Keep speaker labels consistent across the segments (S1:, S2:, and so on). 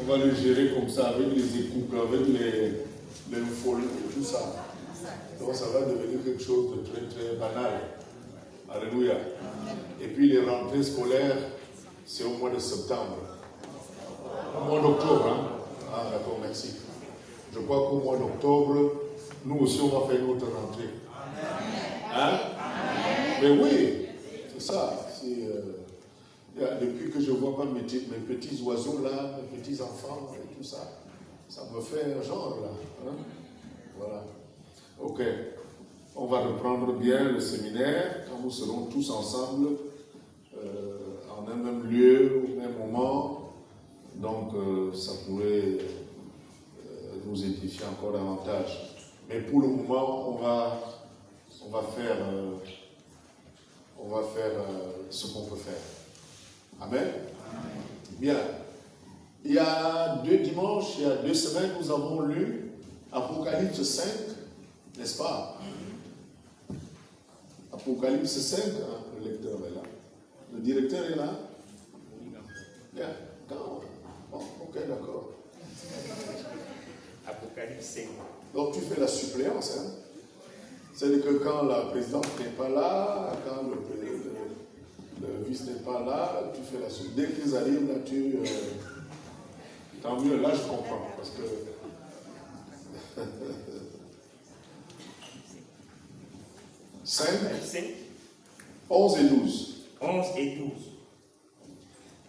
S1: On va le gérer comme ça, avec les écoutes, avec les folies et tout ça. Donc ça va devenir quelque chose de très très banal. Alléluia. Et puis les rentrées scolaires, c'est au mois de septembre. Au mois d'octobre, hein? Ah d'accord, merci. Je crois qu'au mois d'octobre, nous aussi on va faire notre rentrée. Hein? Mais oui, c'est ça. Depuis que je vois pas mes petits oiseaux là, mes petits enfants et tout ça, ça me fait un genre là. Hein? Voilà. Ok. On va reprendre bien le séminaire quand nous serons tous ensemble en un même lieu, au même moment. Donc ça pourrait nous édifier encore davantage. Mais pour le moment, on va faire ce qu'on peut faire. Amen. Bien. Il y a 2 dimanches, il y a 2 semaines, nous avons lu Apocalypse 5, n'est-ce pas? Apocalypse 5, hein, le lecteur est là. Le directeur est là? Bien. Oh, ok, d'accord.
S2: Apocalypse 5.
S1: Donc tu fais la suppléance, hein? C'est-à-dire que quand la présidente n'est pas là, quand le vice n'est pas là, tu fais la suppléance. Dès qu'ils arrivent là, tant mieux, là je comprends. Parce que 5, 11 et 12.
S2: 11 et 12.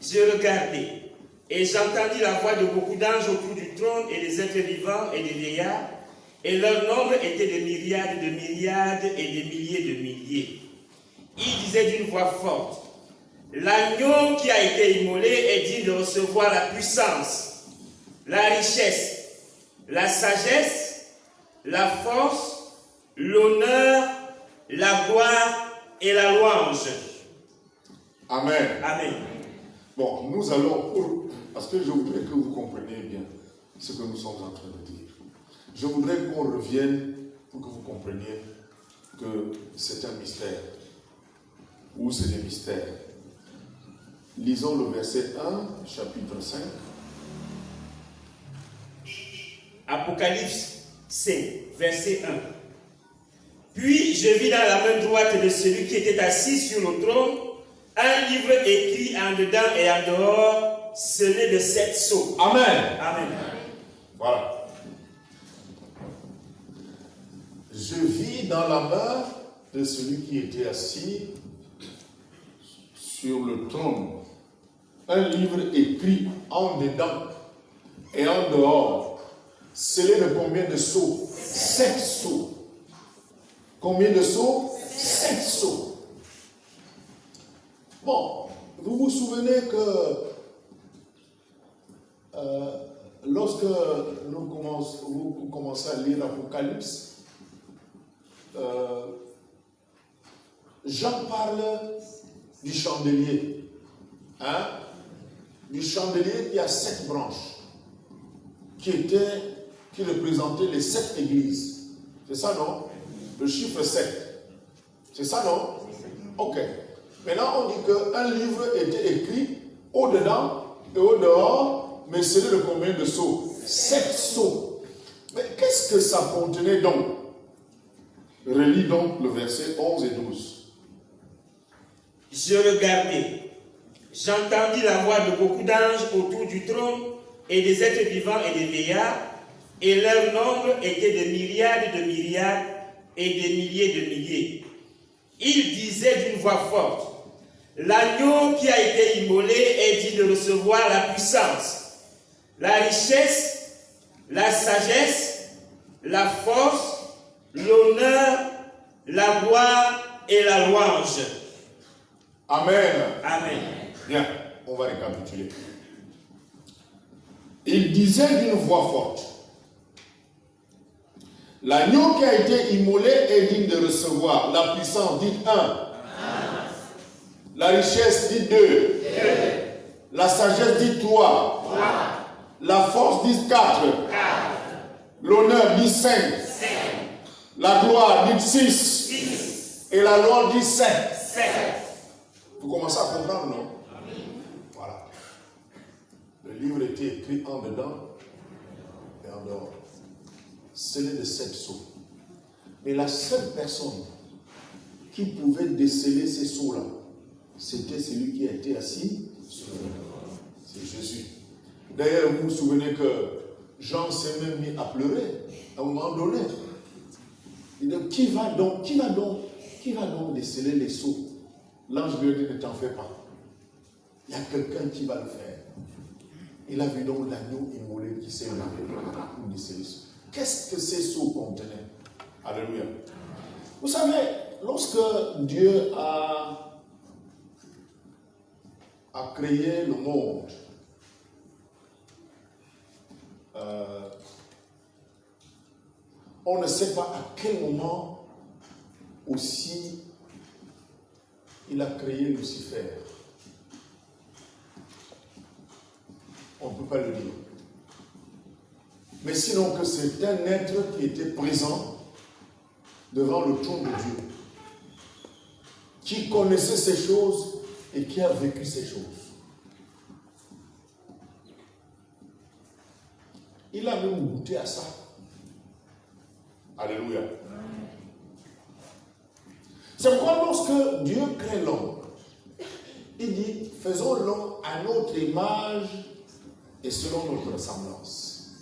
S2: Je regardais, et j'entendis la voix de beaucoup d'anges autour du trône, et des êtres vivants et des vieillards, et leur nombre était de myriades et des milliers de milliers. Ils disaient d'une voix forte: l'agneau qui a été immolé est digne de recevoir la puissance, la richesse, la sagesse, la force, l'honneur, la gloire et la louange.
S1: Amen.
S2: Amen.
S1: Bon, nous allons, parce que je voudrais que vous compreniez bien ce que nous sommes en train de dire. Je voudrais qu'on revienne pour que vous compreniez que c'est un mystère, ou c'est des mystères. Lisons le verset 1, chapitre 5.
S2: Apocalypse 5, verset 1. Puis je vis dans la main droite de celui qui était assis sur le trône un livre écrit en dedans et en dehors, scellé de 7 sceaux.
S1: Amen.
S2: Amen.
S1: Voilà. Je vis dans la main de celui qui était assis sur le trône un livre écrit en dedans et en dehors, scellé de combien de sceaux? 7 sceaux. Combien de sceaux? 7 sceaux. Bon, vous vous souvenez que lorsque vous commencez à lire l'Apocalypse, Jean parle du chandelier. Hein? Du chandelier qui a 7 branches, qui représentait les 7 églises. C'est ça, non? Le chiffre 7. C'est ça, non? Ok. Maintenant, on dit qu'un livre était écrit au-dedans et au-dehors, mais c'est de combien de sceaux? 7 sceaux. Mais qu'est-ce que ça contenait donc? Relis donc le verset 11 et 12.
S2: Je regardais, j'entendis la voix de beaucoup d'anges autour du trône et des êtres vivants et des vieillards, et leur nombre était de myriades et des milliers de milliers. Ils disaient d'une voix forte: l'agneau qui a été immolé est digne de recevoir la puissance, la richesse, la sagesse, la force, l'honneur, la gloire et la louange.
S1: Amen.
S2: Amen.
S1: Bien, on va récapituler. Il disait d'une voix forte: l'agneau qui a été immolé est digne de recevoir la puissance, dites 1. La richesse, dites 2. La sagesse, dites 3. La force, dites 4. L'honneur, dites 5. La gloire, dites 6. Et la loi, dit 7. Vous commencez à comprendre, non? Voilà. Le livre était écrit en dedans et en dehors. Scellé de 7 sceaux. Mais la seule personne qui pouvait déceler ces sceaux-là, c'était celui qui était assis sur le trône. C'est Jésus. D'ailleurs, vous vous souvenez que Jean s'est même mis à pleurer à un moment donné. Il dit, qui va donc déceler les sceaux? L'ange lui a dit, ne t'en fais pas. Il y a quelqu'un qui va le faire. Il a vu donc l'agneau immolé qui s'est levé pour déceler les sceaux. Qu'est-ce que ces sceaux contenaient? Alléluia. Vous savez, lorsque Dieu a créé le monde, on ne sait pas à quel moment aussi il a créé Lucifer. On ne peut pas le dire. Mais sinon que c'est un être qui était présent devant le trône de Dieu, qui connaissait ces choses et qui a vécu ces choses. Il a même goûté à ça. Alléluia. C'est pourquoi lorsque Dieu crée l'homme, il dit, faisons l'homme à notre image et selon notre ressemblance.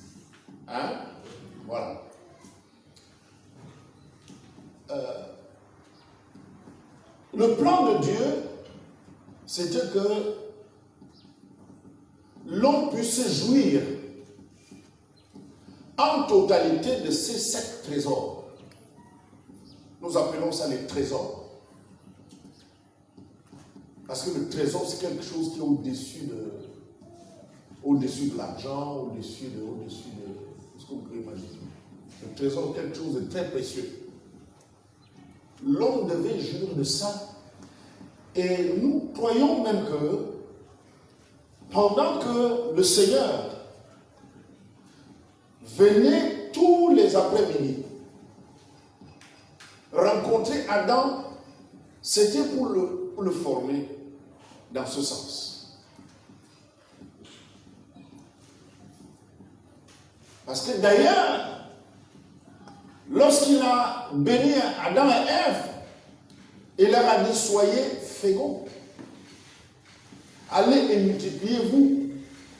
S1: Hein? Voilà. Le plan de Dieu, c'était que l'homme puisse jouir en totalité de ces 7 trésors. Nous appelons ça les trésors. Parce que le trésor, c'est quelque chose qui est au-dessus de l'argent, au-dessus de ce que vous pouvez imaginer. Le trésor est quelque chose de très précieux. L'homme devait jouir de ça. Et nous croyons même que pendant que le Seigneur venait tous les après-midi rencontrer Adam, c'était pour le former dans ce sens. Parce que d'ailleurs, lorsqu'il a béni Adam et Ève, il leur a dit, soyez féconds, allez et multipliez-vous,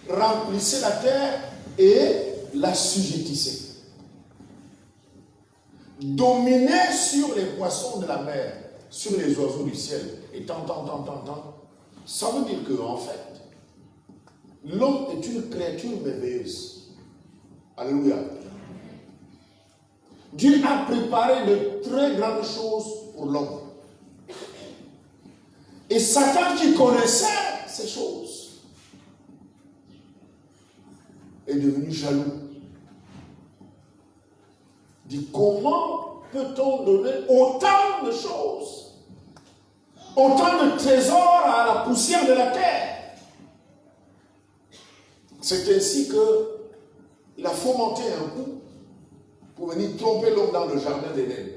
S1: remplissez la terre et l'assujettissez. Dominez sur les poissons de la mer, sur les oiseaux du ciel, et tant. Ça veut dire que, en fait, l'homme est une créature merveilleuse. Alléluia. Dieu a préparé de très grandes choses pour l'homme. Et Satan, qui connaissait ces choses, est devenu jaloux. Il dit, comment peut-on donner autant de choses, autant de trésors à la poussière de la terre? C'est ainsi qu'il a fomenté un coup pour venir tromper l'homme dans le jardin d'Éden.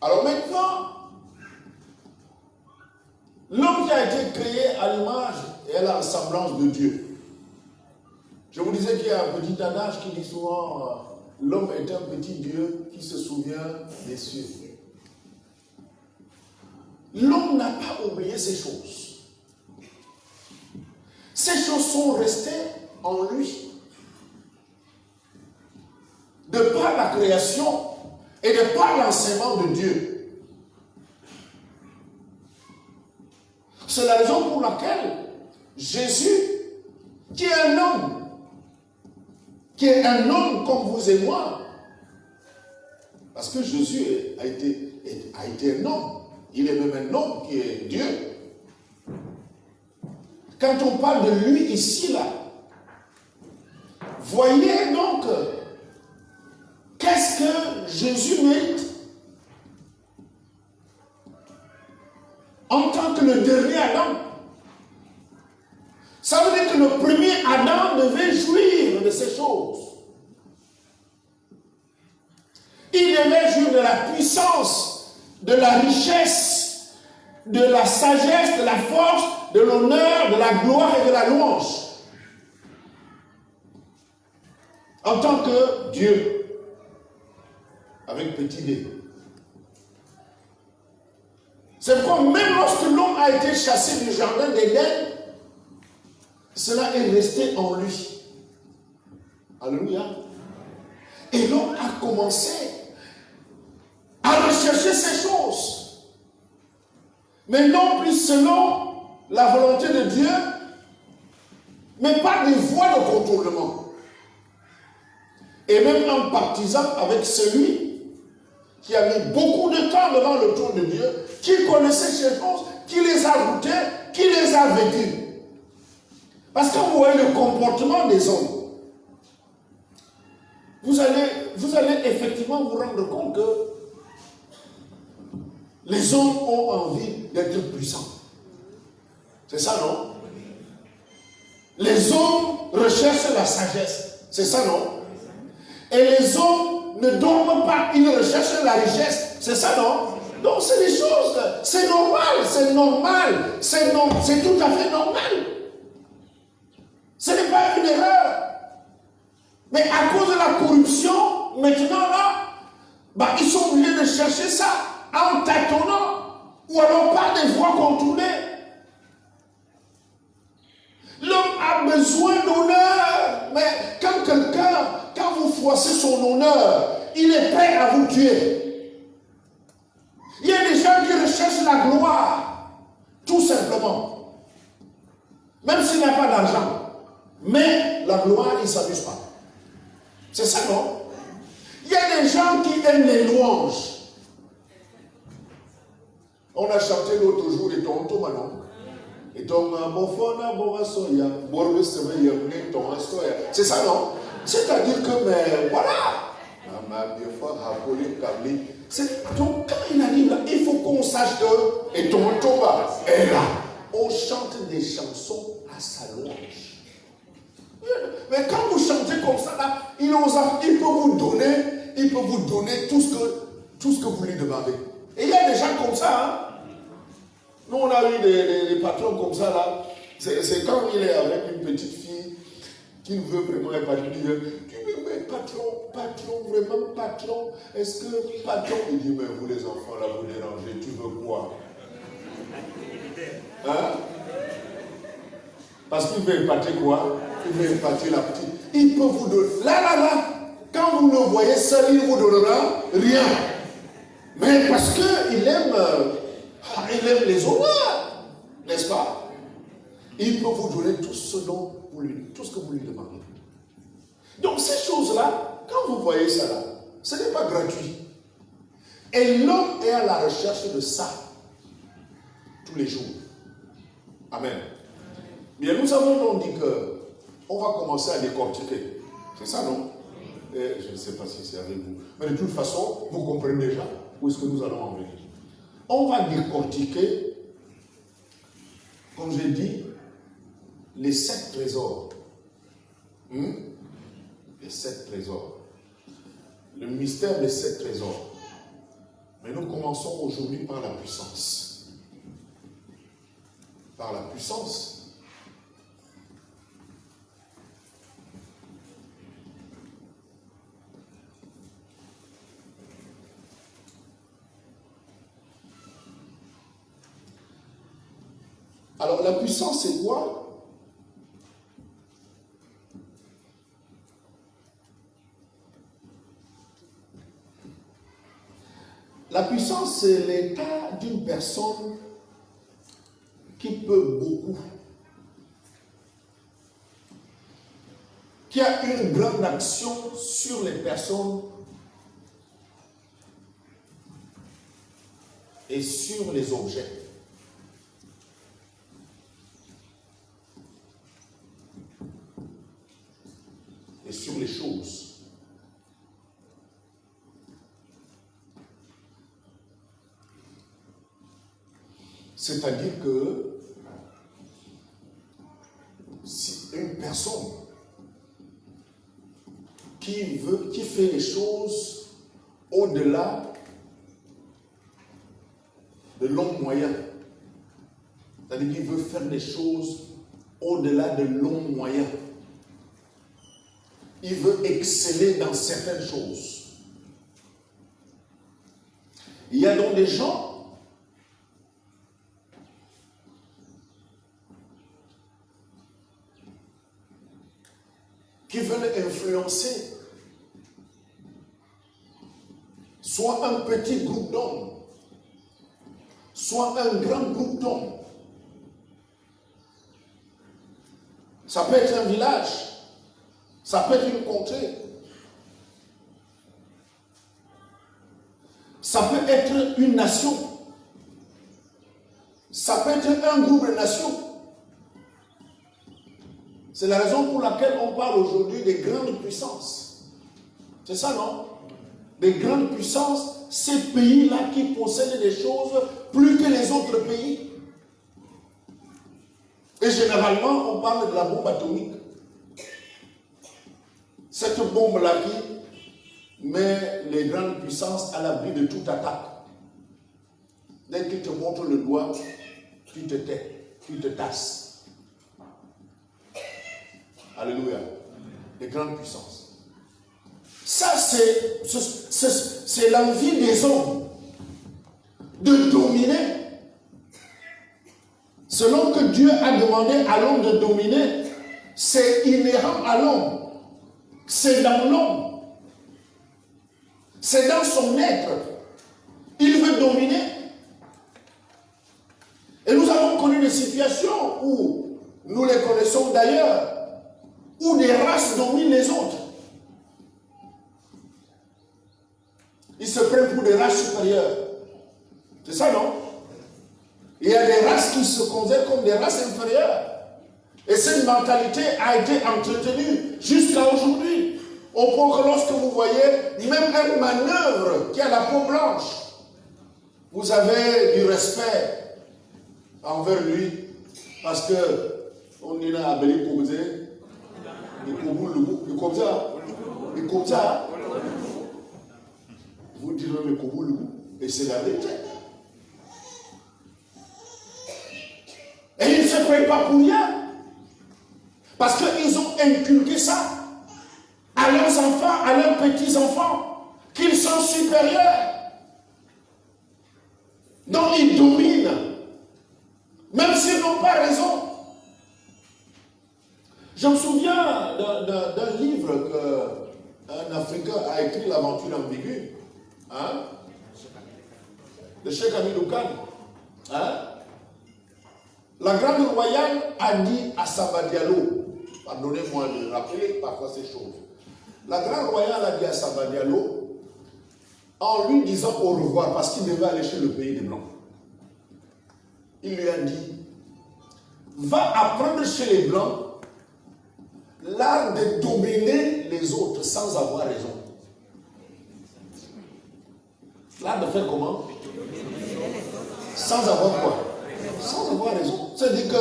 S1: Alors maintenant, l'homme qui a été créé à l'image et à la ressemblance de Dieu. Je vous disais qu'il y a un petit adage qui dit souvent l'homme est un petit Dieu qui se souvient des cieux. L'homme n'a pas oublié ces choses. Ces choses sont restées en lui. De par la création et de par l'enseignement de Dieu. C'est la raison pour laquelle Jésus, qui est un homme comme vous et moi, parce que Jésus a été un homme, il est même un homme qui est Dieu. Quand on parle de lui ici, là, voyez donc qu'est-ce que Jésus mérite en tant que le dernier Adam. Ça veut dire que le premier Adam devait jouir de ces choses. Il devait jouir de la puissance, de la richesse, de la sagesse, de la force, de l'honneur, de la gloire et de la louange. En tant que Dieu, avec petit d. C'est pourquoi même lorsque l'homme a été chassé du jardin d'Éden, cela est resté en lui. Alléluia. Et l'homme a commencé à rechercher ces choses. Mais non plus selon la volonté de Dieu, mais par des voies de contournement. Et même en partisans avec celui qui a mis beaucoup de temps devant le trône de Dieu, qui connaissait ces choses, qui les a goûtées, qui les a vécues. Parce que vous voyez le comportement des hommes, vous allez effectivement vous rendre compte que les hommes ont envie d'être puissants. C'est ça, non? Les hommes recherchent la sagesse. C'est ça, non? Et les hommes ne dorment pas, ils recherchent la richesse. C'est ça, non? Donc c'est des choses, c'est normal, c'est tout à fait normal. Ce n'est pas une erreur. Mais à cause de la corruption, maintenant là, ils sont obligés de chercher ça en tâtonnant ou alors par des voies contournées. L'homme a besoin d'honneur, mais quand vous froissez son honneur, il est prêt à vous tuer. Il y a des gens qui recherchent la gloire, tout simplement. Même s'il n'a pas d'argent. Mais la gloire, il ne s'amuse pas. C'est ça, non? Il y a des gens qui aiment les louanges. On a chanté l'autre jour, et ton manon. Et ton c'est ça, non? C'est-à-dire que, mais voilà. Donc, quand il arrive là, il faut qu'on sache que, et ton est là. On chante des chansons à sa louange. Mais quand vous chantez comme ça, là, il peut vous donner tout ce que vous lui demandez. Et il y a des gens comme ça, hein. Nous, on a eu des patrons comme ça, là. C'est quand il est avec une petite fille qui veut vraiment épargner. Il dit, mais patron, vraiment patron, est-ce que patron? Il dit, mais vous les enfants, là, vous dérangez, tu veux quoi? Hein? Parce qu'il veut épater quoi? Il veut épater la petite. Il peut vous donner. Là, quand vous le voyez seul, il ne vous donnera rien. Mais parce qu'il aime les honneurs, n'est-ce pas? Il peut vous donner tout ce que vous lui demandez. Donc ces choses-là, quand vous voyez ça là, ce n'est pas gratuit. Et l'homme est à la recherche de ça tous les jours. Amen. Bien, nous avons donc dit qu'on va commencer à décortiquer. C'est ça, non? Et je ne sais pas si c'est avec vous. Mais de toute façon, vous comprenez déjà où est-ce que nous allons en venir. On va décortiquer, comme j'ai dit, les 7 trésors. Les 7 trésors. Le mystère des 7 trésors. Mais nous commençons aujourd'hui par la puissance. Par la puissance. Alors la puissance, c'est quoi? La puissance, c'est l'état d'une personne qui peut beaucoup, qui a une grande action sur les personnes et sur les objets. Et sur les choses. C'est-à-dire que si une personne qui fait les choses au-delà de l'homme moyen, C'est-à-dire qu'il veut faire des choses au-delà de longs moyens. Il veut exceller dans certaines choses. Il y a donc des gens qui veulent influencer soit un petit groupe d'hommes, soit un grand groupe d'hommes. Ça peut être un village, ça peut être une contrée, ça peut être une nation, ça peut être un groupe de nations. C'est la raison pour laquelle on parle aujourd'hui des grandes puissances. C'est ça, non? Des grandes puissances, ces pays-là qui possèdent des choses plus que les autres pays. Et généralement, on parle de la bombe atomique. Cette bombe-là qui met les grandes puissances à l'abri de toute attaque. Dès qu'ils te montrent le doigt, tu te tais, tu te tasses. Alléluia. Les grandes puissances. Ça, c'est l'envie des hommes de dominer. Selon que Dieu a demandé à l'homme de dominer, c'est inhérent à l'homme. C'est dans l'homme. C'est dans son être. Il veut dominer. Et nous avons connu des situations où, nous les connaissons d'ailleurs, où des races dominent les autres. Ils se prennent pour des races supérieures. C'est ça, non? Il y a des races qui se considèrent comme des races inférieures. Et cette mentalité a été entretenue jusqu'à aujourd'hui. Au point que lorsque vous voyez même un manœuvre qui a la peau blanche, vous avez du respect envers lui. Parce que on est là à Beli Koubze, le Koubza, vous direz le Koubou, et c'est la vérité. Et ils ne se prennent pas pour rien. Parce qu'ils ont inculqué ça à leurs enfants, à leurs petits-enfants, qu'ils sont supérieurs. Donc ils dominent, même s'ils n'ont pas raison. Je me souviens d'un livre qu'un Africain a écrit, L'aventure ambiguë, hein, de Cheikh Hamidou Kane. Hein? La Grande Royale a dit à Samba Diallo, pardonnez-moi de rappeler parfois ces choses. La Grande Royale a dit à Samba Diallo, en lui disant au revoir, parce qu'il devait aller chez le pays des Blancs, il lui a dit, va apprendre chez les Blancs l'art de dominer les autres sans avoir raison. L'art de faire comment? Sans avoir quoi? Sans avoir raison. C'est-à-dire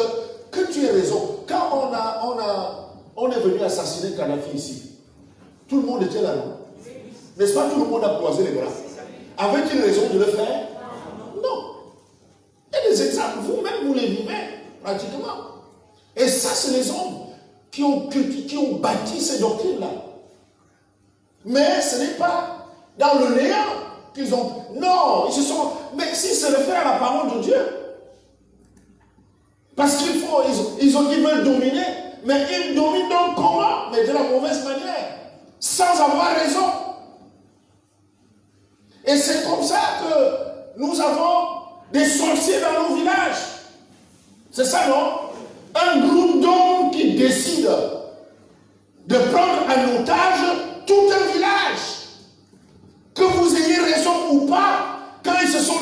S1: que tu aies raison. Quand on est venu assassiner Kadhafi ici, tout le monde était là, non? N'est-ce pas? Tout le monde a croisé les bras. Avait-il raison de le faire? Non. Il y a des exemples, vous-même vous les vivez pratiquement. Et ça, c'est les hommes qui ont bâti ces doctrines-là. Mais ce n'est pas dans le néant qu'ils ont... Non, ils se sont... Mais s'ils se réfèrent à la parole de Dieu, parce ils veulent dominer, mais ils dominent donc comment? Mais de la mauvaise manière, sans avoir raison. Et c'est comme ça que nous avons des sorciers dans nos villages. C'est ça, non? Un groupe d'hommes qui décide de prendre en otage tout un village. Que vous ayez raison ou pas, quand ils se sont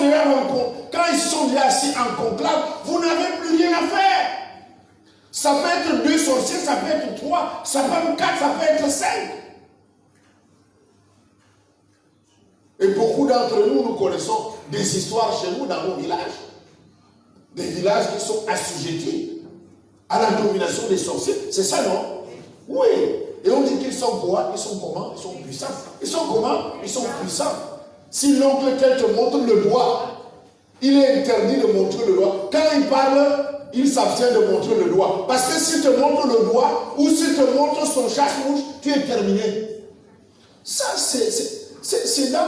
S1: déjà assis en conclave, vous n'avez plus rien à faire. Ça peut être 2 sorciers, ça peut être 3, ça peut être 4, ça peut être 5. Et beaucoup d'entre nous, nous connaissons des histoires chez nous dans nos villages. Des villages qui sont assujettis à la domination des sorciers. C'est ça, non? Oui. Et on dit qu'ils sont quoi? Ils sont comment? Ils sont puissants. Ils sont comment? Ils sont puissants. Si l'oncle tel te montre le doigt, Il est interdit de montrer le doigt. Quand il parle, il s'abstient de montrer le doigt. Parce que s'il te montre le doigt ou s'il te montre son chasse-mouche, tu es terminé. Ça, c'est dans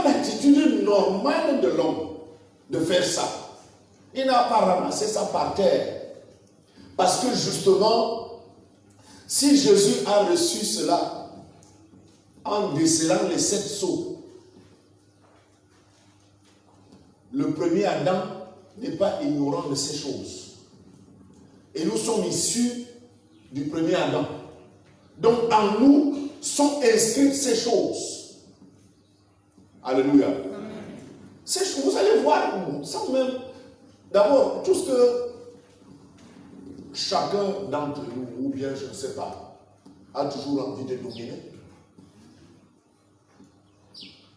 S1: l'attitude normale de l'homme de faire ça. Il n'a pas ramassé ça par terre. Parce que justement, si Jésus a reçu cela en décelant les 7 sceaux, le premier Adam n'est pas ignorant de ces choses. Et nous sommes issus du premier Adam. Donc en nous sont inscrites ces choses. Alléluia. Vous allez voir, sans même... D'abord, tout ce que chacun d'entre nous, ou bien je ne sais pas, a toujours envie de dominer.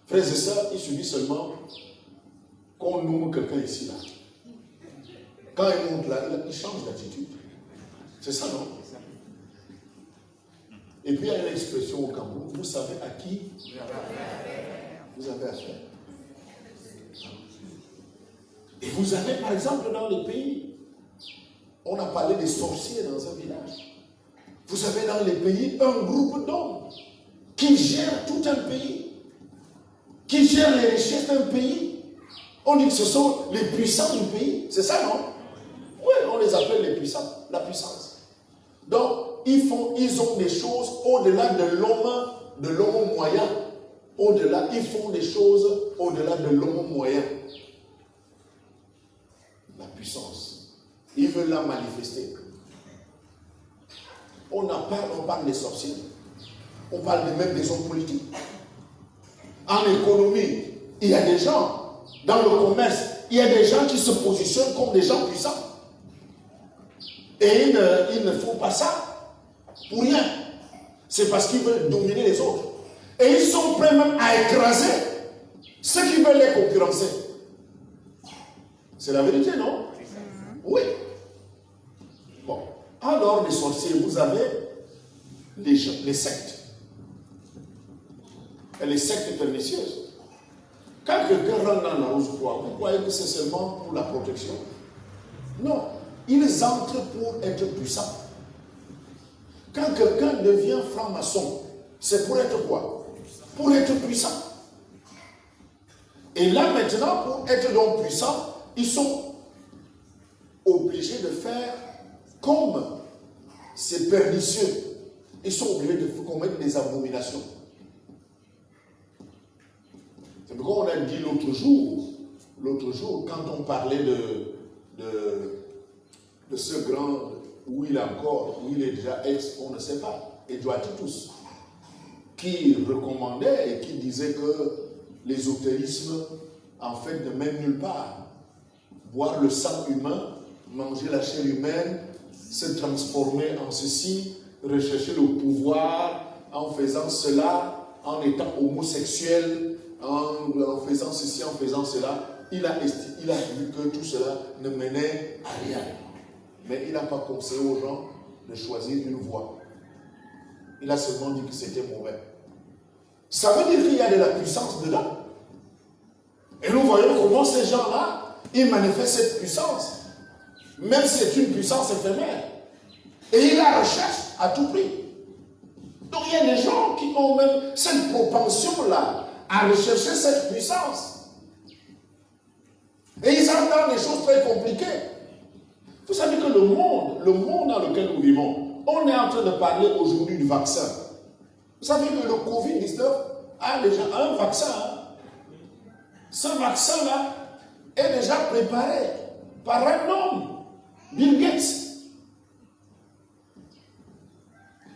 S1: Frères et sœurs, il suffit seulement qu'on nomme quelqu'un ici, là. Quand il monte là, il change d'attitude. C'est ça, non? Et puis il y a une expression au Cameroun, vous savez à qui vous avez affaire. Et vous avez, par exemple, dans les pays, on a parlé des sorciers dans un village. Vous avez dans les pays un groupe d'hommes qui gèrent tout un pays, qui gèrent les richesses d'un pays. On dit que ce sont les puissants du pays. C'est ça, non? Oui, on les appelle les puissants, la puissance. Donc, ils ont des choses au-delà de l'homme moyen. Au-delà, ils font des choses au-delà de l'homme moyen. La puissance. Ils veulent la manifester. On parle des sorciers. On parle même des hommes politiques. En économie, il y a des gens, dans le commerce, il y a des gens qui se positionnent comme des gens puissants. Et ils ne font pas ça pour rien. C'est parce qu'ils veulent dominer les autres. Et ils sont prêts même à écraser ceux qui veulent les concurrencer. C'est la vérité, non? Oui. Bon. Alors, les sorciers, vous avez les sectes. Et les sectes pernicieuses. Quand quelqu'un rentre dans la rose-croix, vous croyez que c'est seulement pour la protection? Non. Ils entrent pour être puissants. Quand quelqu'un devient franc-maçon, c'est pour être quoi? Pour être puissant. Et là maintenant, pour être donc puissant, ils sont obligés de faire comme c'est pernicieux. Ils sont obligés de commettre des abominations. C'est pourquoi on a dit l'autre jour, quand on parlait de ce grand, où il est déjà ex, on ne sait pas, Edouard Titus, qui recommandait et qui disait que l'ésotérisme, en fait, ne mène nulle part. Boire le sang humain, manger la chair humaine, se transformer en ceci, rechercher le pouvoir en faisant cela, en étant homosexuel, en faisant ceci, en faisant cela. Il a vu que tout cela ne menait à rien. Mais il n'a pas conseillé aux gens de choisir une voie. Il a seulement dit que c'était mauvais. Ça veut dire qu'il y a de la puissance dedans. Et nous voyons comment ces gens-là, ils manifestent cette puissance. Même si c'est une puissance éphémère. Et ils la recherchent à tout prix. Donc il y a des gens qui ont même cette propension-là à rechercher cette puissance. Et ils entrent dans des choses très compliquées. Vous savez que le monde dans lequel nous vivons, on est en train de parler aujourd'hui du vaccin. Vous savez que le Covid-19 a déjà un vaccin. Hein? Ce vaccin-là est déjà préparé par un homme, Bill Gates,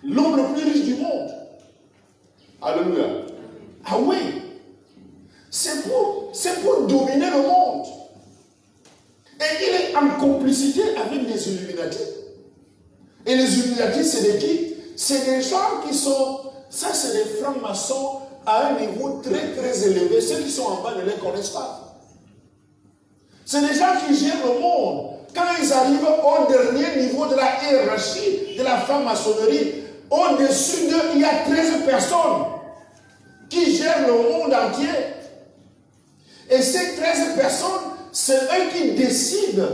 S1: l'homme le plus riche du monde. Alléluia. Ah oui, c'est pour dominer le monde. Et il est en complicité avec les Illuminati. Et les Illuminati, c'est des qui? C'est des gens qui sont... Ça, c'est des francs-maçons à un niveau très très élevé. Ceux qui sont en bas ne les connaissent pas. C'est des gens qui gèrent le monde. Quand ils arrivent au dernier niveau de la hiérarchie de la franc-maçonnerie, au-dessus d'eux, il y a 13 personnes qui gèrent le monde entier. Et ces 13 personnes, c'est eux qui décident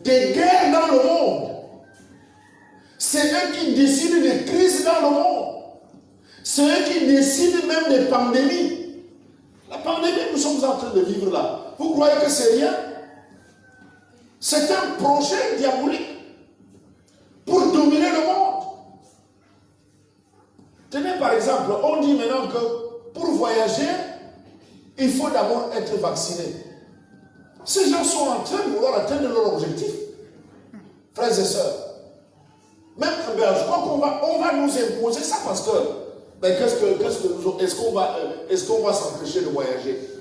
S1: des guerres dans le monde. C'est eux qui décident des crises dans le monde. C'est eux qui décident même des pandémies. La pandémie que nous sommes en train de vivre là, vous croyez que c'est rien? C'est un projet diabolique pour dominer le monde. Tenez par exemple, on dit maintenant que pour voyager, il faut d'abord être vacciné. Ces gens sont en train de vouloir atteindre leur objectif. Frères et sœurs, même je crois qu'on va nous imposer ça parce que, est-ce qu'on va s'empêcher de voyager?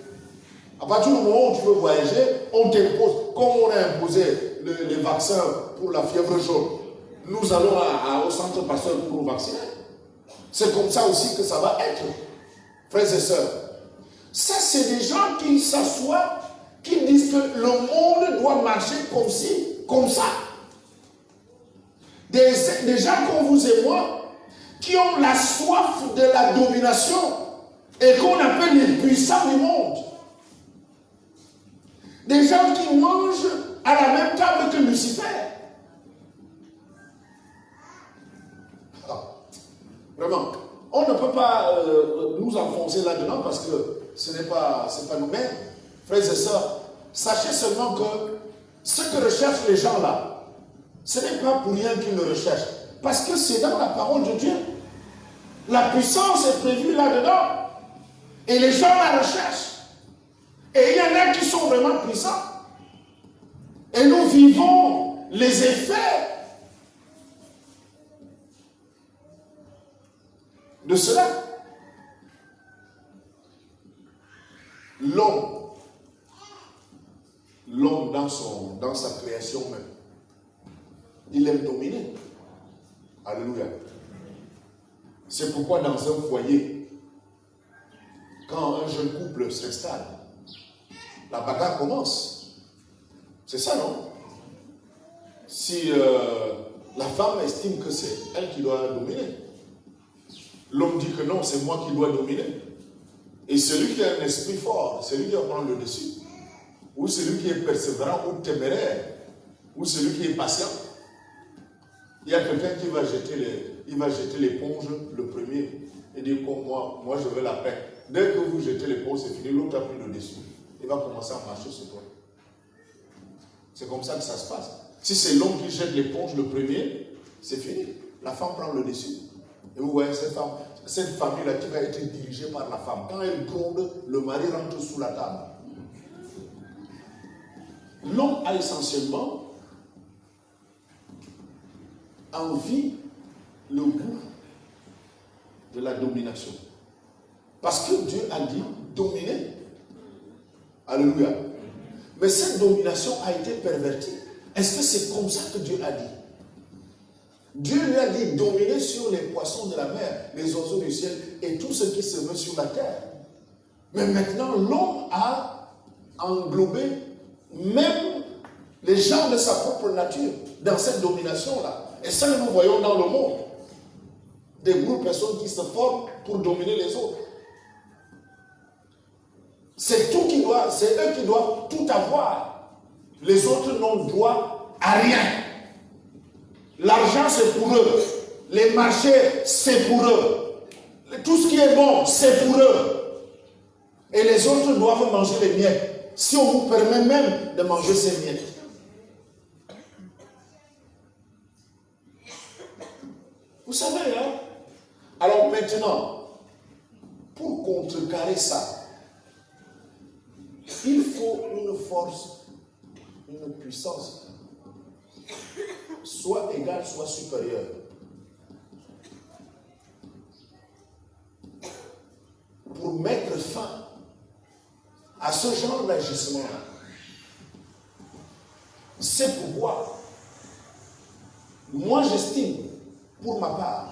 S1: À partir du moment où tu veux voyager, on t'impose, comme on a imposé les vaccins pour la fièvre jaune. Nous allons au centre pasteur pour nous vacciner. C'est comme ça aussi que ça va être, frères et sœurs. Ça, c'est des gens qui s'assoient, qui disent que le monde doit marcher comme ci, comme ça. Des gens comme vous et moi, qui ont la soif de la domination et qu'on appelle les puissants du monde. Des gens qui mangent à la même table que Lucifer. Vraiment, on ne peut pas nous enfoncer là-dedans parce que ce n'est pas nous-mêmes. Frères et sœurs, sachez seulement que ce que recherchent les gens là, ce n'est pas pour rien qu'ils le recherchent. Parce que c'est dans la parole de Dieu. La puissance est prévue là-dedans. Et les gens la recherchent. Et il y en a qui sont vraiment puissants. Et nous vivons les effets de cela. L'homme dans sa création même, il aime dominer. Alléluia. C'est pourquoi dans un foyer, quand un jeune couple s'installe, la bagarre commence. C'est ça, non? Si la femme estime que c'est elle qui doit dominer, l'homme dit que non, c'est moi qui dois dominer. Et celui qui a un esprit fort, celui qui va prendre le dessus. Ou celui qui est persévérant ou téméraire. Ou celui qui est patient. Il y a quelqu'un qui va jeter l'éponge le premier. Et dire comme moi je veux la paix. Dès que vous jetez l'éponge, c'est fini, l'autre a pris le dessus. Il va commencer à marcher sur toi. C'est comme ça que ça se passe. Si c'est l'homme qui jette l'éponge le premier, c'est fini. La femme prend le dessus. Et vous voyez cette famille-là qui va être dirigée par la femme. Quand elle gronde, le mari rentre sous la table. L'homme a essentiellement envie, le goût de la domination. Parce que Dieu a dit dominer. Alléluia. Mais cette domination a été pervertie. Est-ce que c'est comme ça que Dieu a dit? Dieu lui a dit dominer sur les poissons de la mer, les oiseaux du ciel et tout ce qui se meut sur la terre. Mais maintenant, l'homme a englobé même les gens de sa propre nature dans cette domination-là. Et ça, nous voyons dans le monde. Des groupes de personnes qui se forment pour dominer les autres. C'est eux qui doivent tout avoir. Les autres n'ont droit à rien. L'argent, c'est pour eux. Les marchés, c'est pour eux. Tout ce qui est bon, c'est pour eux. Et les autres doivent manger les miettes. Si on vous permet même de manger ces miettes. Vous savez, hein? Alors maintenant, pour contrecarrer ça, il faut une force, une puissance, soit égale, soit supérieure. Pour mettre fin à ce genre d'agissement-là. C'est pourquoi, moi j'estime, pour ma part,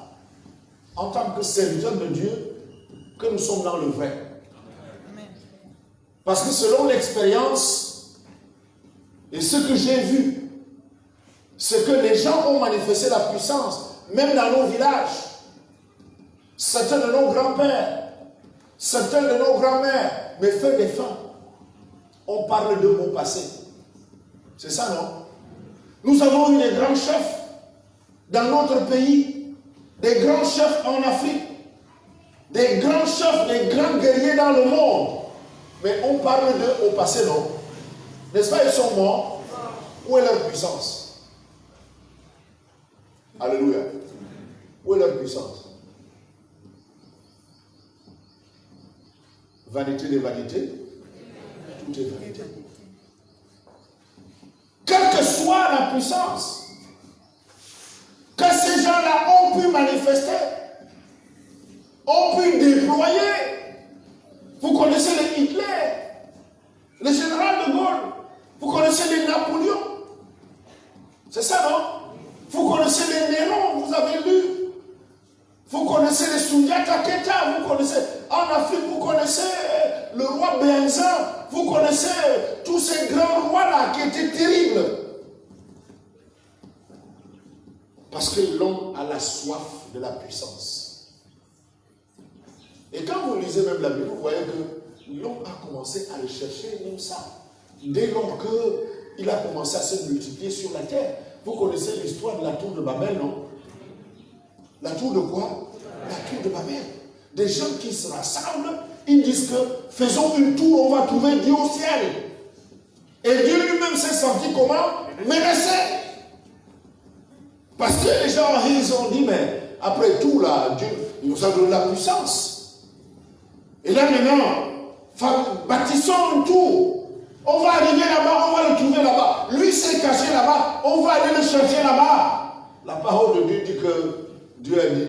S1: en tant que serviteur de Dieu, que nous sommes dans le vrai. Parce que selon l'expérience et ce que j'ai vu, c'est que les gens ont manifesté la puissance, même dans nos villages. Certains de nos grands-pères, certains de nos grands-mères me font des fins. on parle d'eux au passé. C'est ça, non? Nous avons eu des grands chefs dans notre pays, des grands chefs en Afrique, des grands chefs, des grands guerriers dans le monde. Mais on parle d'eux au passé, non? N'est-ce pas, ils sont morts? Où est leur puissance? Alléluia. Où est leur puissance? Vanité des vanités, tout est vanité. Quelle que soit la puissance que ces gens-là ont pu manifester, ont pu déployer. Vous connaissez les Hitler, le général de Gaulle, vous connaissez les Napoléon. C'est ça, non? Vous connaissez les Néron, vous avez lu. Vous connaissez les Sundiata Keita, vous connaissez, en Afrique, vous connaissez le roi Benzin, vous connaissez tous ces grands rois-là qui étaient terribles. Parce que l'homme a la soif de la puissance. Et quand vous lisez même la Bible, vous voyez que l'homme a commencé à le chercher comme ça. Dès lors qu'il a commencé à se multiplier sur la terre. Vous connaissez l'histoire de la tour de Babel, non? La tour de quoi? La tour de Babel. Des gens qui se rassemblent, ils disent que faisons une tour, on va trouver Dieu au ciel. Et Dieu lui-même s'est senti comment? Menacé. Parce que les gens, ils ont dit, mais après tout, là, Dieu il nous a donné la puissance. Et là maintenant, bâtissons une tour. On va arriver là-bas, on va le trouver là-bas. Lui s'est caché là-bas, on va aller le chercher là-bas. La parole de Dieu dit que Dieu a dit,